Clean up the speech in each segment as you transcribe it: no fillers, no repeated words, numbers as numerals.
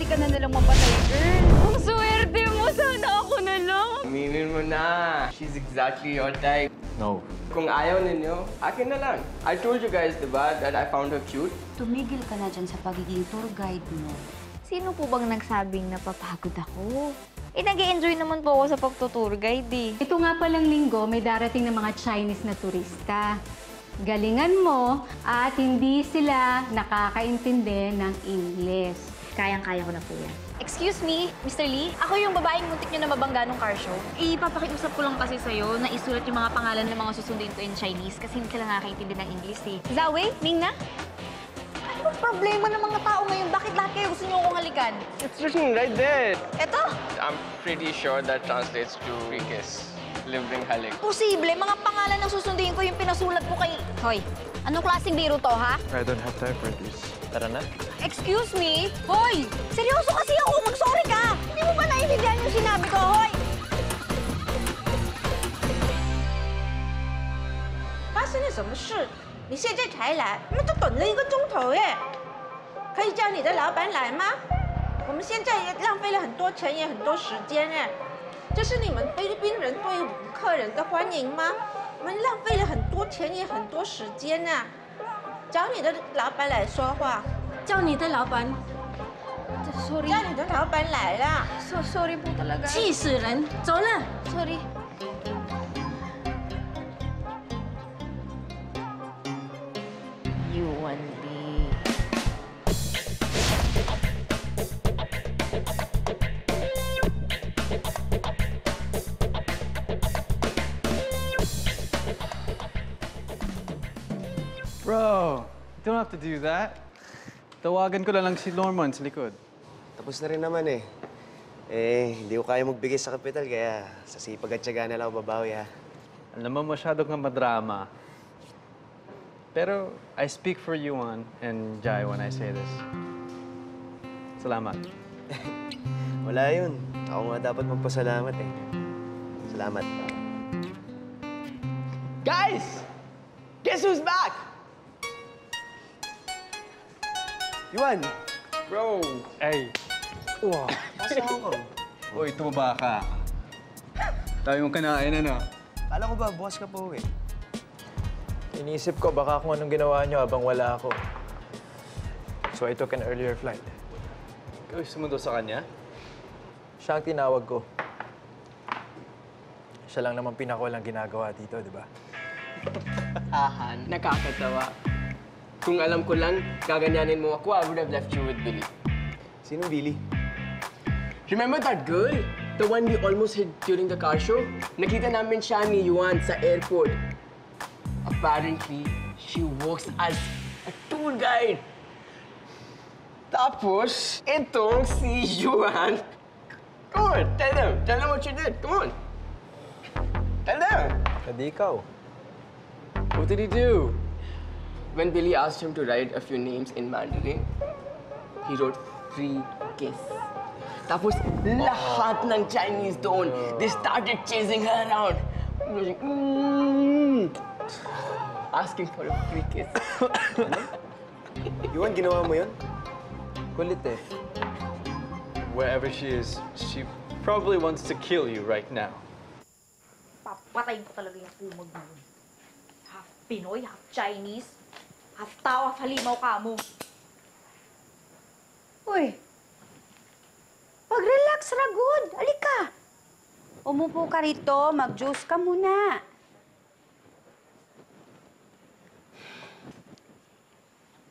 ka na nalang mapatay, girl. Ang swerte mo! Sana ako na lang! Aminin mo na. She's exactly your type. No. Kung ayaw ninyo, akin na lang. I told you guys, diba, that I found her cute. Tumigil ka na dyan sa pagiging tour guide mo. Sino po bang nagsabing napapagod ako? Nag-e-enjoy naman po ako sa pagtutour guide eh. Ito nga palang linggo, may darating na mga Chinese na turista. Galingan mo at hindi sila nakakaintindi ng English. Kayang-kaya ko na po yan. Excuse me, Mr. Lee? Ako yung babaeng muntik nyo na mabangga nung car show. Ipapakiusap ko lang kasi sa'yo na isulat yung mga pangalan ng mga susundin ko in Chinese kasi hindi sila nakakaintindi ng English eh. Zawe, Mingna? Ano bang problema ng mga tao ngayon? Bakit lahat kayo gusto nyo akong halikan? It's written right there. Eto? I'm pretty sure that translates to free kiss. Libreng halik. Posible, mga pangalan ng susundin ko yung pinasulat ko kay... Hoy, anong klaseng biro to, ha? I don't have time for this. Tara na. Excuse me? Hoy! Seryoso kasi ako! Mag-sorry ka! Hindi mo ba naiintindihan yung sinabi ko, hoy? 发生了什么事？你现在才来，我们都等了1个钟头耶！可以叫你的老板来吗？我们现在也浪费了很多钱，也很多时间哎。这是你们菲律宾人对客人的欢迎吗？我们浪费了很多钱，也很多时间啊！找你的老板来说话。叫你的老板 Sorry. 叫你的老板来啦！ Sorry po talaga. 气死人！走了。 Sorry. Yuan Lee。Bro, you don't have to do that. Tawagan ko na lang si Norman sa likod. Tapos na rin naman eh. Hindi ko kaya magbigay sa kapital, kaya sa sipag at tiyaga na lang ako babawi, ha? Alam mo, masyado kang madrama. Pero I speak for Yuan and Jai when I say this. Salamat. Wala yun. Ako nga dapat magpasalamat eh. Salamat. Guys! Guess who's back? Yuan! Bro! Ay! Wow! Nasa Hong Kong? Uy, tumaba ka. Tayo mong kanain, ano? Kala ko ba, bukas ka po eh. Iniisip ko baka kung anong ginawa niyo habang wala ako. So I took an earlier flight. Ikaw sumundo sa kanya? Siya ang tinawag ko. Siya lang naman pinakawalang ginagawa dito, di ba? Ahan, nakakatawa. Kung alam ko lang, gaganyanin mo ako, I would have left you with Billy. Sinong Billy? Remember that girl? The one we almost hit during the car show? Nakita namin siya ni Yuan sa airport. Apparently, she works as a tour guide. Tapos, itong si Yuan. Come on, tell them what you did. Come on. Tell them. Hindi ikaw. What did he do? When Billy asked him to write a few names in Mandarin, he wrote free kiss. Tapos lahat ng Chinese doon, they started chasing her around. Asking for a free kiss. Yuan, ginawa mo yun? Kulit eh. Wherever she is, she probably wants to kill you right now. Papatayin ko talaga yung kumag mo. Half Pinoy, half Chinese, half tao, half halimaw ka mo. Uy! Pag-relax, Ragud. Alika. Umupo ka rito. Mag-juice ka muna.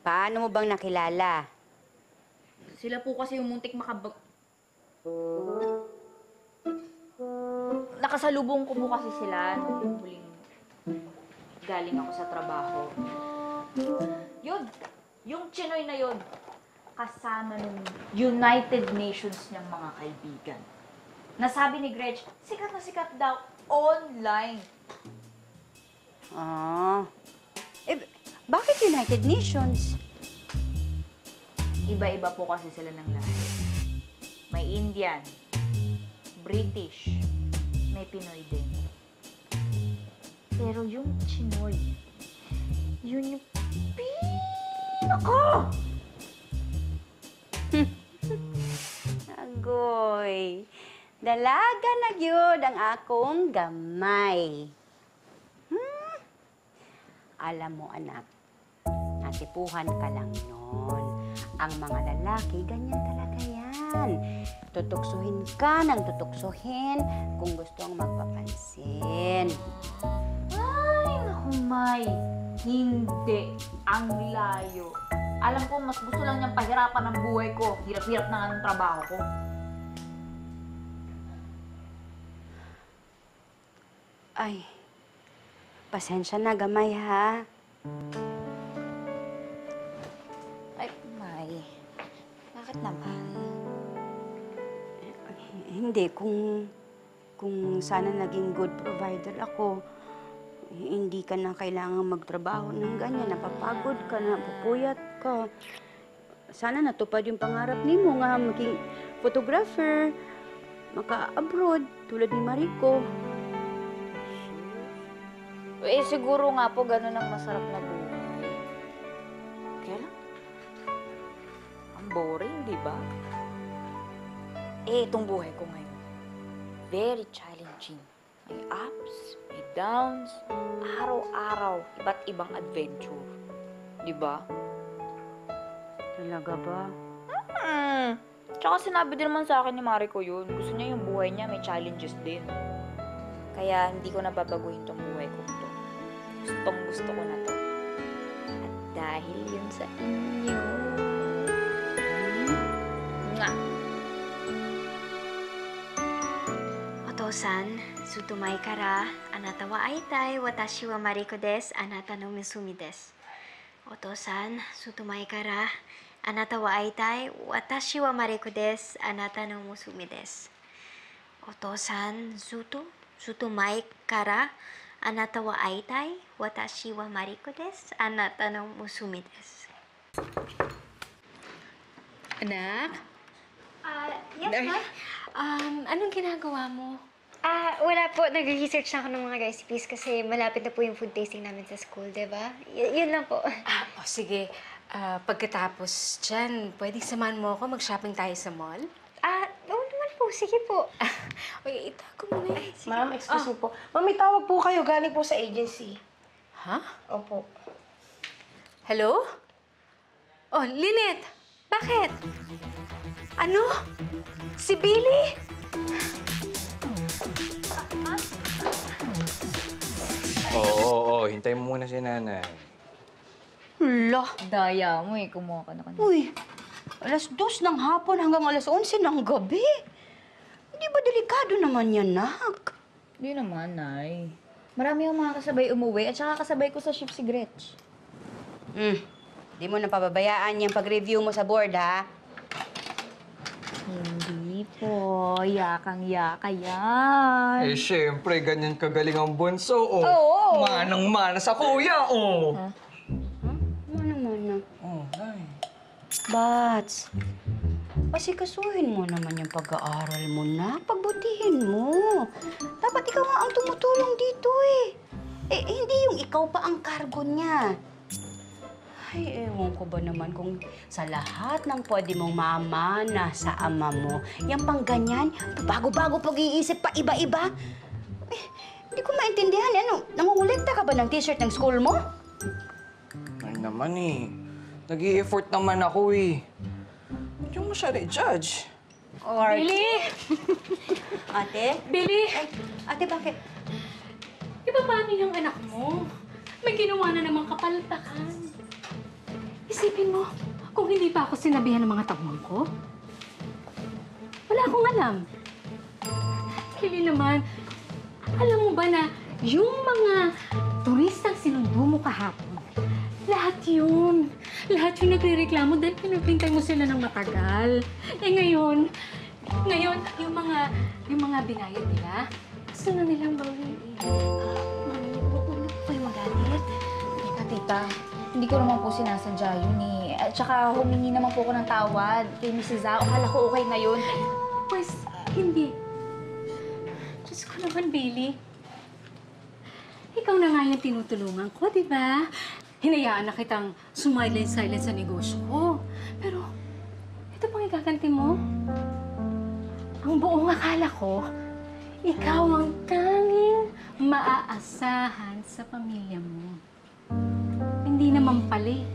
Paano mo bang nakilala? Sila po kasi yung muntik Nakasalubong ko po kasi sila nung huling galing ako sa trabaho. Yun, yung Chinoy na yun, kasama ng United Nations niyang mga kaibigan. Nasabi ni Gretch, sikat na sikat daw online. Ah. Bakit United Nations? Iba-iba po kasi sila ng lahi. May Indian, British, may Pinoy din. Pero yung Chinoy, yun yung pinaka! Uy, dalaga na gyud ang akong gamay. Alam mo, anak, natipuhan ka lang nun. Ang mga lalaki, ganyan talaga yan. Tutuksuhin ka ng tutuksuhin kung gusto ang magpapansin. Ay, naku, May. Hindi. Ang layo. Alam ko, mas gusto lang niyang pahirapan ang buhay ko. Hirap-hirap na nga ng trabaho ko. Ay, pasensya na, gamay, ha? Ay, May. Bakit naman? Hindi, kung sana naging good provider ako, hindi ka na kailangan magtrabaho ng ganyan, napapagod ka, napupuyat ka. Sana natupad yung pangarap ni mo nga maging photographer, maka-abroad, tulad ni Mariko. Eh, siguro nga po, ganun ang masarap na buhay. Kaya lang, ang boring, di ba? Eh, itong buhay ko ngayon, very challenging. May ups, may downs, araw-araw, iba't ibang adventure. Di ba? Talaga ba? Tsaka sinabi din naman sa akin ni Mariko yun. Gusto niya yung buhay niya, may challenges din. Kaya hindi ko nababaguhin tong buhay ko to. Gusto ko na to. At dahil yun sa inyo. Nga. お父さん、ずっと前からあなたは会いたい。私はマリコです。あなたの娘です。お父さん、ずっと前からあなたは会いたい。私はマリコです。あなたの娘です。お父さん、ずっと前からあなたは会いたい。私はマリコです。あなたの娘です。 Anak? Yes, ma? Anong ginagawa mo? Wala po. Nag-research na ako ng mga recipes kasi malapit na po yung food tasting namin sa school, di ba? Yun lang po. Sige. Pagkatapos dyan, pwedeng samahan mo ako mag-shopping tayo sa mall? Oo naman po. Sige po. Uy, itago mo na yun. Ma'am, excuse me po. Ma'am, may tawag po kayo. Galing po sa agency. Ha? Opo. Hello? Oh, Lynette! Bakit? Ano? Si Billy? Oo, hintay mo muna si nanay. Hala. Daya mo eh, kumuha ka na kanina. Uy, alas 2 ng hapon hanggang alas 11 ng gabi. Hindi ba delikado naman yan, nak? Hindi naman, Nay. Marami yung mga kasabay umuwi at saka kasabay ko sa ship si Gretch. Di mo napababayaan yung pag-review mo sa board, ha? Hindi po. Yakang-yaka yan. Eh, syempre, ganyan kagaling ang bunso, oh. Oo. Manang-mana sa kuya, oh. Mana-mana. Oh, nay. Bats, pasikasuhin mo naman yung pag-aaral mo na. Pagbutihin mo. Dapat ikaw nga ang tumutulong dito eh. Hindi yung ikaw pa ang kargo niya. Ay, ewan ko ba naman kung sa lahat ng pwede mong mamana sa ama mo, yung pang ganyan, bago-bago pag-iisip pa iba-iba. Hindi ko maintindihan. Ano, nangungulekta ka ba ng t-shirt ng school mo? Ay naman eh. Nag-i-effort naman ako eh. Huwag yung masyari judge. Or... Billy! Ate? Billy! Ay, ate, bakit? Iba paano yung anak mo? May ginawa na namang kapaltakan. Isipin mo, kung hindi pa ako sinabihan ng mga tagmang ko, wala akong alam. Kili naman, alam mo ba na yung mga turistang sinundo mo kahapon, lahat yun nagre-reklamo dahil pinagpintay mo sila ng matagal. Eh ngayon, yung mga binayad nila, gusto na nilang bawiin. Mami, huwag po yung magalit. Tita, hindi ko naman po sinasadya yun eh. At saka humingi naman po ako ng tawad kay Mrs. Zhao. Akala ko okay ngayon. Pues, hindi. Diyos ko naman, Billy. Ikaw na nga yung tinutulungan ko, di ba? Hinayaan na kitang silent sa negosyo ko. Pero, ito pang igaganti mo. Ang Ang buong akala ko, ikaw ang tanging maaasahan sa pamilya mo. Hindi naman pala eh.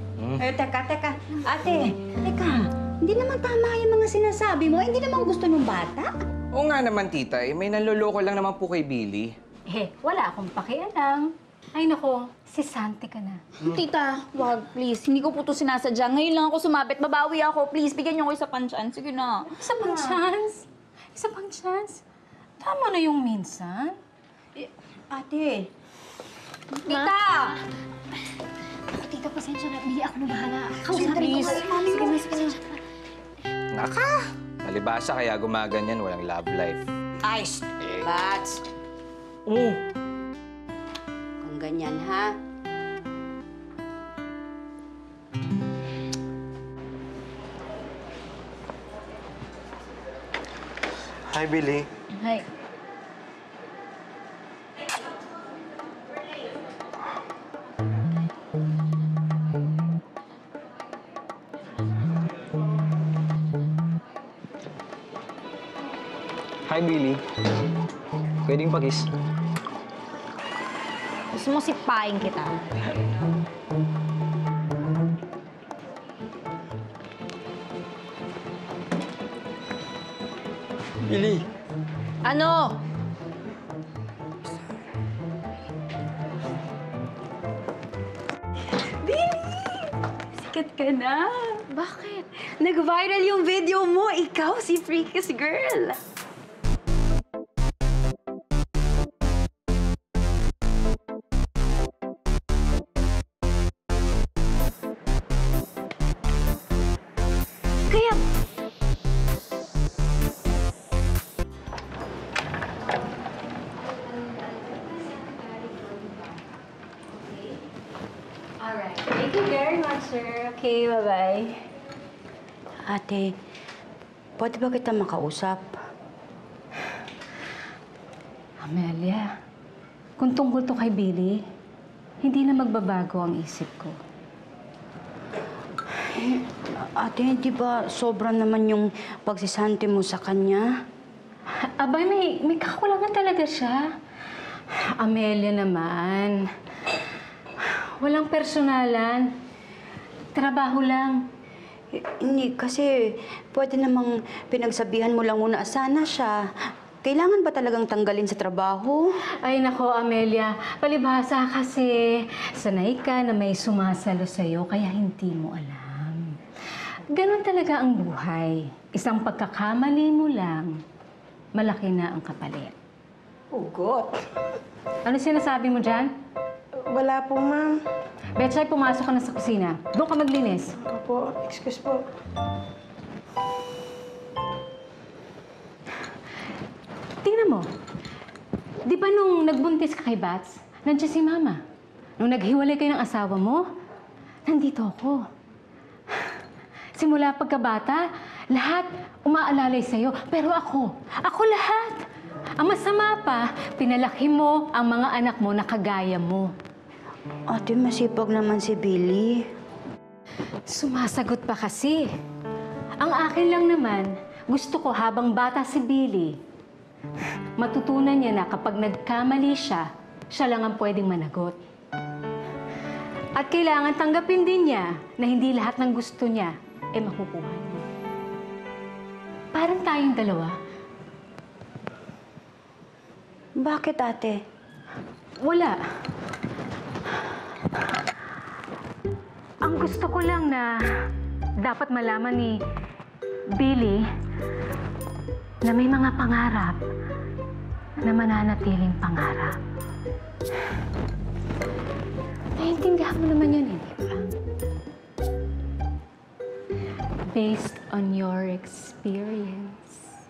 Teka. Ate, teka. Hindi naman tama yung mga sinasabi mo. Hindi naman gusto ng bata. Oo nga naman, tita. May nanloloko lang naman po kay Billy. Wala akong pakialam. Ay nako, si Santi ka na. Tita, wag, please. Hindi ko po ito sinasadya. Ngayon lang ako sumabit. Babawi ako. Please, bigyan niyo ako isa pang chance. Sige na. Isa pang chance? Isa pang chance? Tama na yung minsan. Ate. Tita! Tita, pasensya na. Bili ako na bahala. Please. Sige na. Naka! Palibasa kaya gumaganyan, walang love life. Ice. Bats. Kung ganyan, ha? Hi, Billy. Hi. Hi, Billy. Pwedeng pakis. Gusto mo sipain kita? Billy, Ano? Sikat ka na. Bakit? Nag-viral yung video mo. Ikaw, si Freakiest Girl. Kaya... Alright. Thank you very much, sir. Okay, bye-bye. Ate, pwede ba kita makausap? Amelia, kung tungkol to kay Billy, hindi na magbabago ang isip ko. Ate, hindi ba sobra naman yung pagsisante mo sa kanya? Abay, may kakulangan talaga siya. Amelia naman. Walang personalan. Trabaho lang. Hindi, kasi pwede namang pinagsabihan mo lang muna, sana siya. Kailangan ba talagang tanggalin sa trabaho? Ay, nako, Amelia. Palibhasa kasi sanay ka na may sumasalo sa'yo, kaya hindi mo alam. Ganon talaga ang buhay. Isang pagkakamali mo lang, malaki na ang kapalit. Ugot. Ano sinasabi mo dyan? Wala po, ma'am. Betchay, pumasok ka na sa kusina. Doon ka maglinis. Opo, excuse po. Tingnan mo. Di ba nung nagbuntis ka kay Bats, nandiyan si Mama. Nung naghiwalay kayo ng asawa mo, nandito ako. Simula pagkabata, lahat umaalalay sa'yo. Pero ako lahat. Ang masama pa, pinalaki mo ang mga anak mo na kagaya mo. Ate, masipag naman si Billy. Sumasagot pa kasi. Ang akin lang naman, gusto ko habang bata si Billy, matutunan niya na kapag nagkamali siya, siya lang ang pwedeng managot. At kailangan tanggapin din niya na hindi lahat ng gusto niya makukuha niya. Parang tayong dalawa. Bakit, ate? Wala. Ang gusto ko lang na dapat malaman ni Billy na may mga pangarap na mananatiling pangarap. Naiintindihan mo naman yun, di ba? Based on your experience.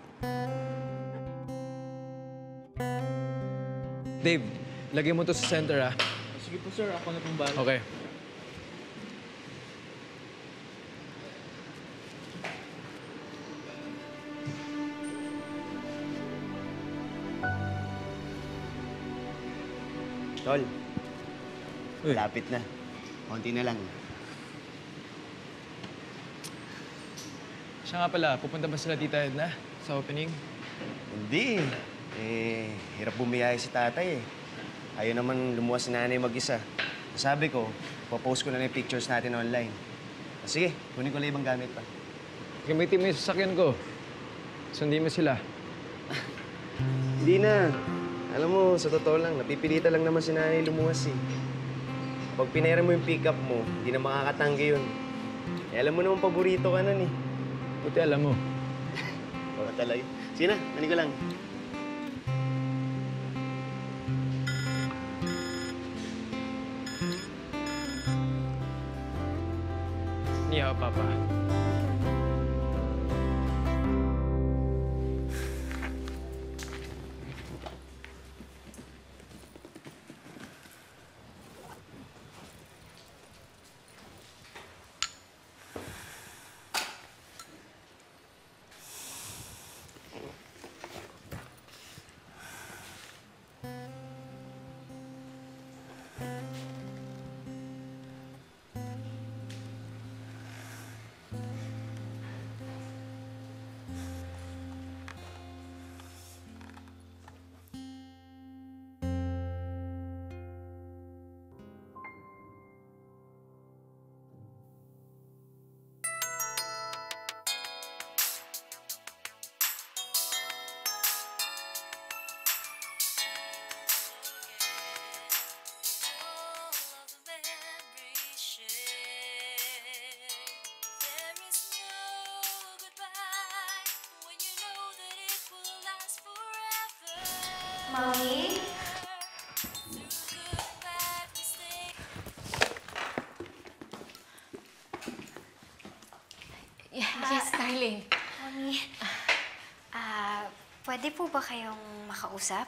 Dave, lagay mo to sa center, ah. Sige po, sir. Ako na pong bala. Okay. Tol, Uy. lapit na. Konti na lang. Siya nga pala, pupunta ba sila Tita Edna sa opening? Hindi. Hirap bumiyahe si tatay eh. Ayaw naman lumuwas si nanay mag-isa. Sabi ko, popost ko na yung pictures natin online. Sige, kunin ko lang ibang gamit pa. Gamitin mo yung sasakyan ko. Sundin mo sila. Hindi na. Alam mo, sa totoo lang, napipilita lang naman si nanay lumuwas eh. Pag pinera mo yung pick-up mo, hindi na makakatanggi yun. Eh, alam mo naman, paborito ka nun eh. Buti alam mo. Baka talaga. Sige na, kunin ko lang. Ni hao, Papa. Mommy? Yes, darling. Mommy, pwede po ba kayong makausap?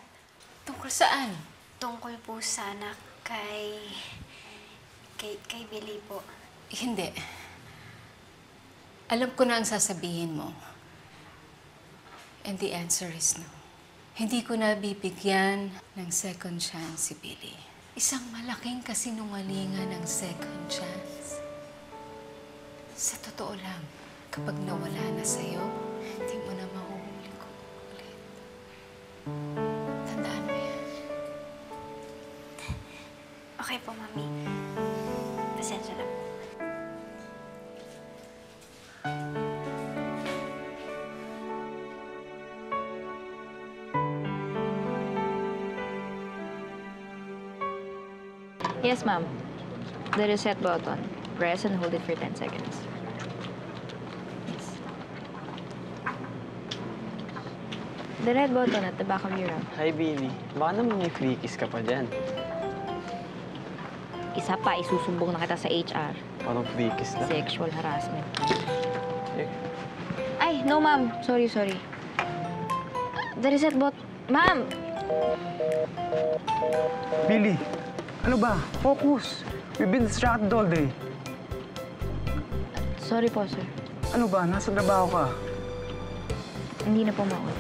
Tungkol saan? Tungkol po sana kay Billy po. Hindi. Alam ko na ang sasabihin mo. And the answer is no. Hindi ko na bibigyan ng second chance si Billy. Isang malaking kasinungalingan ng second chance. Sa totoo lang, kapag nawala na sa'yo, hindi mo na mahuhuli ko ulit. Tandaan mo yan. Okay po, Mami. Pasensya na po. Yes, ma'am. The reset button. Press and hold it for 10 seconds. Yes. The red button at the back of your arm. Hi, Billy. Baka naman may free kiss ka pa dyan. Isa pa, isusumbong na kita sa HR. Parang free kiss na. Sexual harassment. Eh, Ay, no, ma'am. Sorry. The reset button. Ma'am! Billy, ano ba? Focus. We've been distracted all day. Sorry po, sir. Ano ba? Nasa trabaho ka. Hindi na po maulit.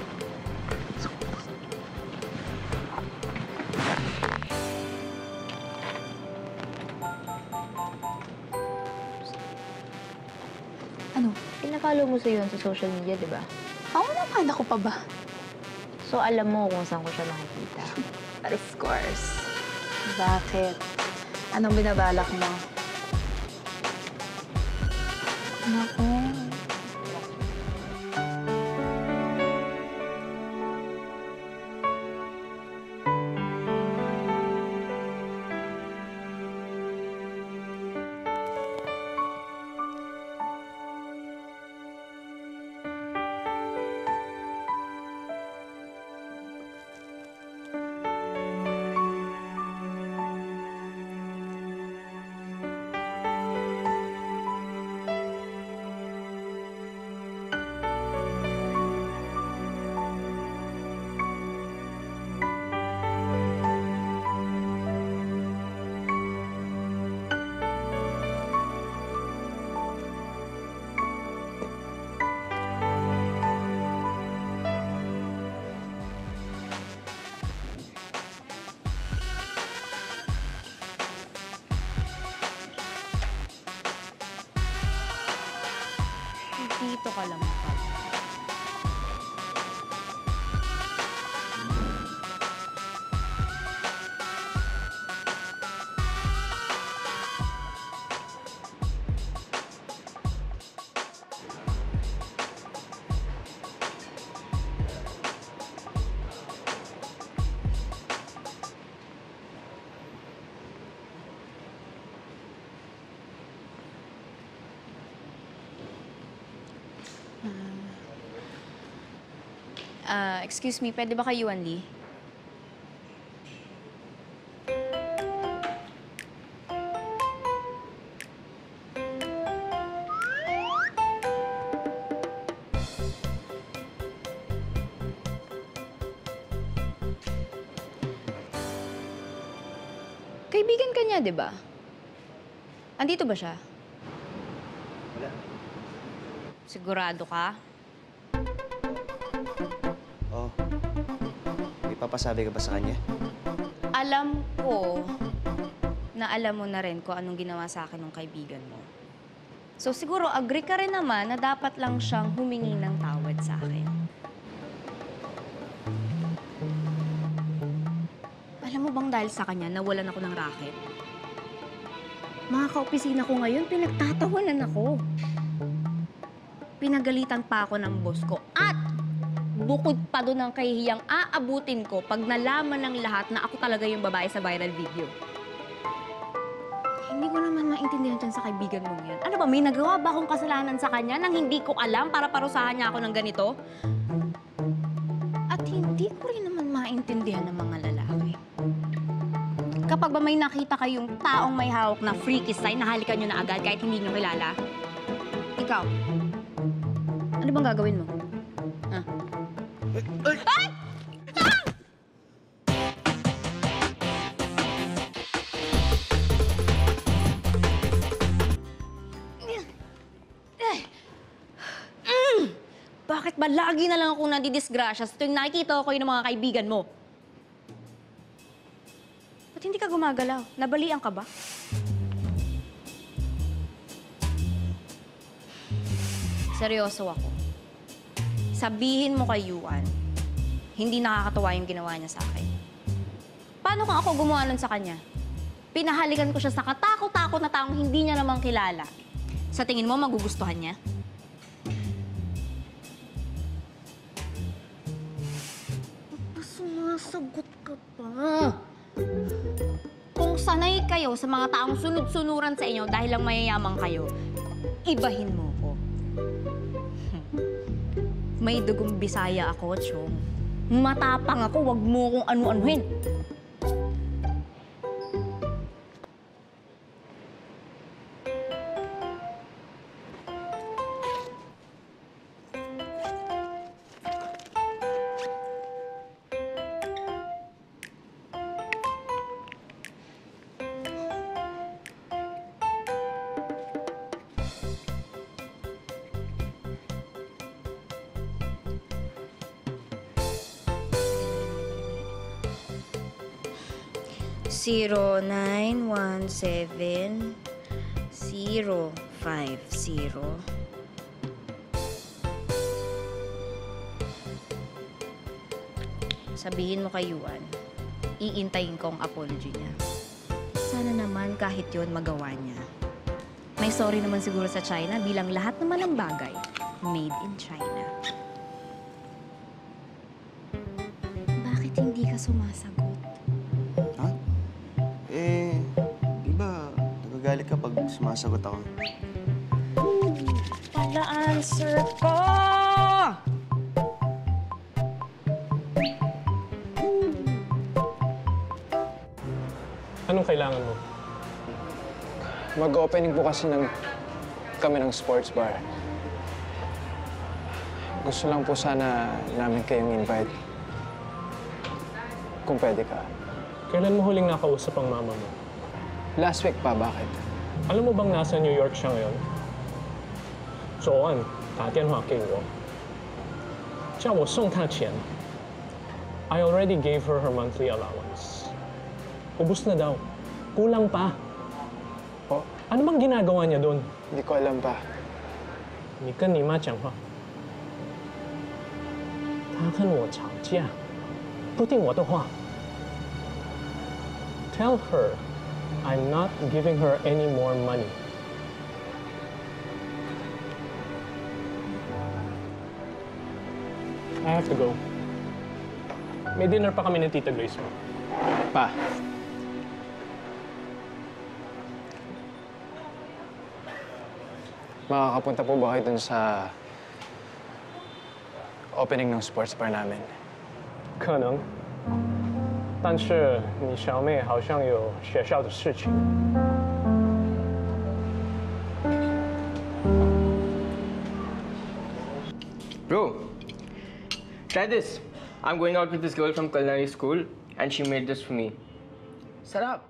Ano? Pina-follow mo sa yun sa social media, di ba? Oo naman, ako pa ba? So, alam mo kung saan ko siya makikita. Of course. Bakit? Anong binabalak mo? Naku. Dito ka lang pala. Excuse me, pwede ba kayo, Yuan Lee? Kaibigan ka niya, di ba? Andito ba siya? Wala. Sigurado ka? Oh. May papasabi ka ba sa kanya? Alam ko na alam mo na rin kung anong ginawa sa akin ng kaibigan mo. So siguro agree ka rin naman na dapat lang siyang humingi ng tawad sa akin. Alam mo bang dahil sa kanya nawalan ako ng racket? Mga kaopisina ko ngayon, pinagtatawanan ako. Pinagalitan pa ako ng boss ko. At bukod pa doon ang kahihiyang aabutin ko pag nalaman ng lahat na ako talaga yung babae sa viral video. Hindi ko naman maintindihan dyan sa kaibigan mong yan. Ano ba, may nagawa ba akong kasalanan sa kanya nang hindi ko alam para parusahan niya ako ng ganito? At hindi ko rin naman maintindihan ng mga lalaki. Kapag ba may nakita kayong taong may hawak na freaky sign, nahalikan nyo na agad kahit hindi nyo kilala? Ikaw, ano bang gagawin mo? Ha? Ay! Ah! Bakit ba lagi na lang ako nadidisgrasya sa tuwing nakikita ko yung mga kaibigan mo? Ba't hindi ka gumagalaw? Nabalian ka ba? Seryoso ako. Sabihin mo kay Yuan, hindi nakakatawa yung ginawa niya sa akin. Paano kung ako gumawa nun sa kanya? Pinahalikan ko siya sa katakot-takot na taong hindi niya namang kilala. Sa tingin mo, magugustuhan niya? Sumasagot ka pa. Kung sanay kayo sa mga taong sunod-sunuran sa inyo dahil lang mayayaman kayo, ibahin mo ko. May dugong Bisaya ako, Chong. Matapang ako, wag mo kong anu-anuhin. Zero 917 050. Sabihin mo kay Yuan, iintayin ko ang apology niya. Sana naman kahit yun magawa niya. May sorry naman siguro sa China bilang lahat naman ng bagay made in China. Bakit hindi ka sumasagot? Di ba nagagalit ka pag sumasagot ako? Pala-answer ko! Anong kailangan mo? Mag-opening po kasi kami ng sports bar. Gusto lang po sana namin kayong invite. Kung pwede ka. Kailan mo huling nakausap ang mama mo? Last week pa, bakit? Alam mo bang nasa New York siya ngayon? 昨晚打电话给我，叫我送她钱。I already gave her her monthly allowance. Ubus na daw. Kulang pa. Oh, ano bang ginagawa niya doon? Hindi ko alam pa. 你跟你妈讲话。她跟我吵架，不听我的话。Tell her I'm not giving her any more money. I have to go. May dinner pa kami ng Tita Grace mo. Pa. Makakapunta po ba kayo dun sa opening ng sports bar namin. 可能，但是你小妹好像有学校的事情。 Bro, try this. I'm going out with this girl from culinary school, and she made this for me. Set up.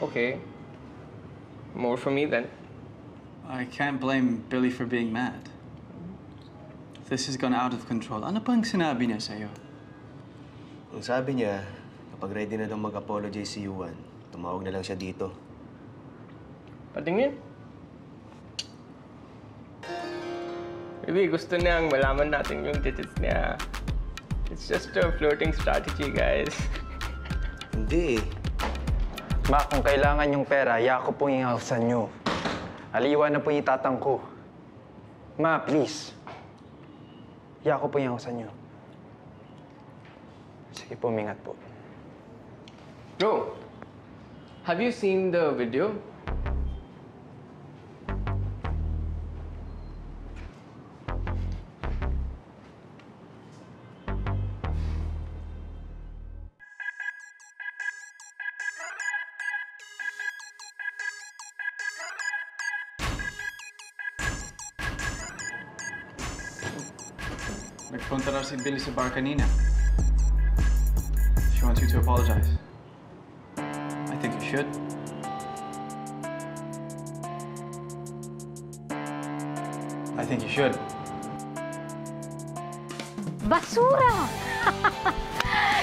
Okay. More for me then. I can't blame Billy for being mad. This has gone out of control. Ano pang sinabi niya sa'yo? Ang sabi niya, kapag ready na daw mag-apologize si Yuan, tumawag na lang siya dito. Patingin. Maybe gusto niyang malaman natin yung digits niya. It's just a flirting strategy, guys. Hindi eh. Ma, kung kailangan yung pera, yako pong ingausan nyo. Aliwan na po yung itatang ko. Ma, please. Yako po ingausan nyo. Sige po, mingat po. Bro, have you seen the video? Nagpunta raw si Billy sa bar kanina. She wants you to apologize. I think you should. I think you should. Basura!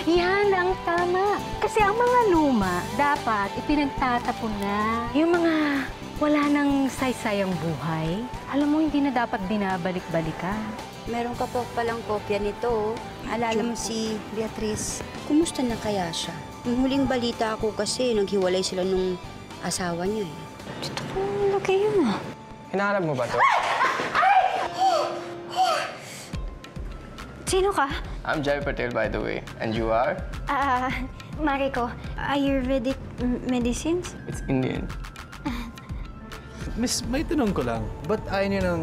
Yan ang tama. Kasi ang mga luma, dapat ipinagtatapon na. Yung mga wala nang saysayang buhay, alam mo, hindi na dapat binabalik-balikan. Meron ka pa palang kopya nito. Alala mo si Beatrice. Kumusta na kaya siya? Yung huling balita ako kasi, naghiwalay sila nung asawa niya eh. Dito po, laki yun ah. Hinahanap mo ba to? Sino ka? I'm Jai Patel, by the way. And you are? Mariko. Ayurvedic medicines? It's Indian. Miss, may tanong ko lang. Ba't ayaw niyo ng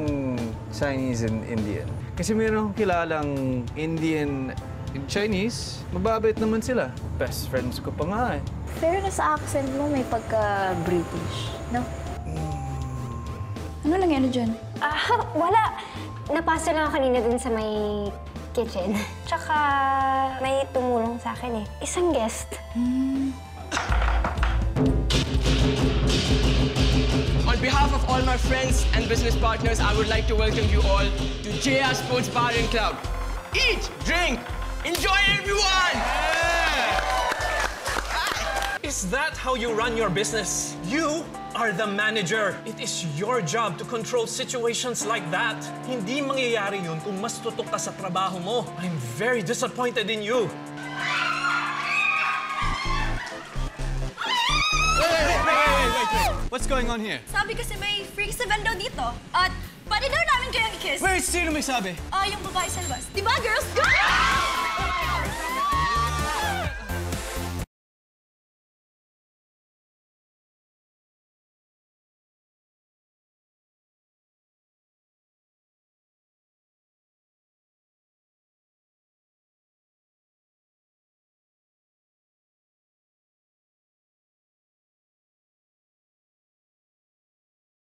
Chinese and Indian? Kasi meron akong kilalang Indian and Chinese. Mababait naman sila. Best friends ko pa nga eh. Pero sa accent mo, may pagka-British, no? Ano lang yan dyan? Wala. Napasa lang ako kanina dun sa may kitchen. Tsaka may tumulong sa akin eh. Isang guest. On behalf of all my friends and business partners, I would like to welcome you all to JR Sports Bar and Club. Eat, drink, enjoy everyone! Is that how you run your business? You are the manager. It is your job to control situations like that. Hindi mangyayari yun kung mas tutok ka sa trabaho mo. I'm very disappointed in you. Wait. What's going on here? Sabi kasi may freaks event daw dito. At pwede daw namin kayong i-kiss. Wait, sino may sabi? Yung babae sa labas. Diba, girls? Go!